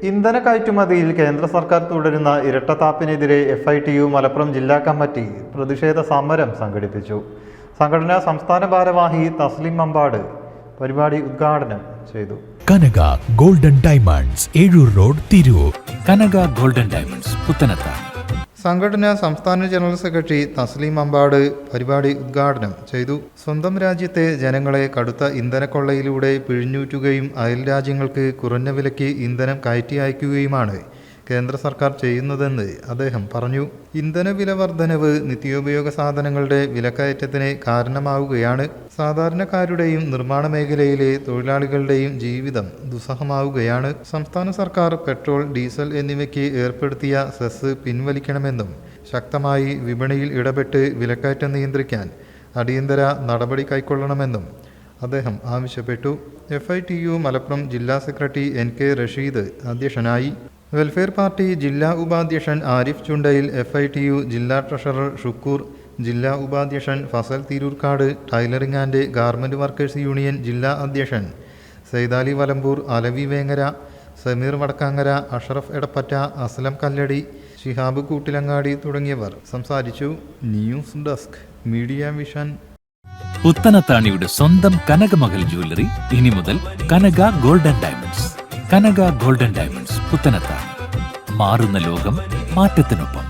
ഇന്ധന കയറ്റുമതിയിൽ കേന്ദ്ര സർക്കാർ തുടരുന്ന ഇരട്ടത്താപ്പിനെതിരെ FITU മലപ്പുറം ജില്ലാ കമ്മിറ്റി പ്രതിഷേധ സമരം സംഘടിപ്പിച്ചു. സംഘടനാ സംസ്ഥാന ഭാരവാഹി തസ്ലിം മമ്പാട് പരിപാടി ഉദ്ഘാടനം ചെയ്തു. Kanaka golden diamonds, Ezhur road, Tirur. Kanaka golden diamonds, Puthanathani. സംഘടനാ സംസ്ഥാന ജനറൽ സെക്രട്ടറി തസ്ലിം മമ്പാട് പരിപാടി ഉദ്ഘാടനം ചെയ്തു. സ്വന്തം രാജ്യത്തെ ജനങ്ങളെ കടുത്ത ഇന്ധനക്കൊള്ളയിലൂടെ പിഴിഞ്ഞൂറ്റുകയും അയൽ രാജ്യങ്ങൾക്ക് കുറഞ്ഞ വിലയ്ക്ക് ഇന്ധനം കയറ്റി അയക്കുകയുമാണ് കേന്ദ്ര സർക്കാർ ചെയ്യുന്നതെന്ന് അദ്ദേഹം പറഞ്ഞു. ഇന്ധന വില വർധനവ് നിത്യോപയോഗ സാധനങ്ങളുടെ വിലക്കയറ്റത്തിന് കാരണമാവുകയാണ്. സാധാരണക്കാരുടെയും നിർമ്മാണ മേഖലയിലെ തൊഴിലാളികളുടെയും ജീവിതം ദുസ്സഹമാവുകയാണ്. സംസ്ഥാന സർക്കാർ പെട്രോൾ, ഡീസൽ എന്നിവയ്ക്ക് ഏർപ്പെടുത്തിയ സെസ് പിൻവലിക്കണമെന്നും ശക്തമായി വിപണിയിൽ ഇടപെട്ട് വിലക്കയറ്റം നിയന്ത്രിക്കാൻ അടിയന്തര നടപടി കൈക്കൊള്ളണമെന്നും അദ്ദേഹം ആവശ്യപ്പെട്ടു. FITU മലപ്പുറം ജില്ലാ സെക്രട്ടറി NK റഷീദ് അധ്യക്ഷനായി. വെൽഫെയർ പാർട്ടി ജില്ലാ ഉപാധ്യക്ഷൻ ആരിഫ് ചുണ്ടയിൽ, FITU ജില്ലാ ട്രഷറർ ഷുക്കൂർ, ജില്ലാ ഉപാധ്യക്ഷൻ Fasal Thirurkkad, tailoring and garment workers union ജില്ലാ അധ്യക്ഷൻ സൈദാലി വലമ്പൂർ, അലവി വേങ്ങര, സമീർ വടക്കാങ്ങര, അഷറഫ് എടപ്പറ്റ, അസ്ലം കല്ലടി, ശിഹാബ് കൂട്ടിലങ്ങാടി തുടങ്ങിയവർ സംസാരിച്ചു. News desk, media vision. പുത്തനത്താണിയുടെ സ്വന്തം കനകമകൽ ജ്വല്ലറി ഇനി മുതൽ Kanaka golden diamonds. Kanaka golden diamonds, Puthanathani. മാറുന്ന ലോകം, മാറ്റത്തിനൊപ്പം.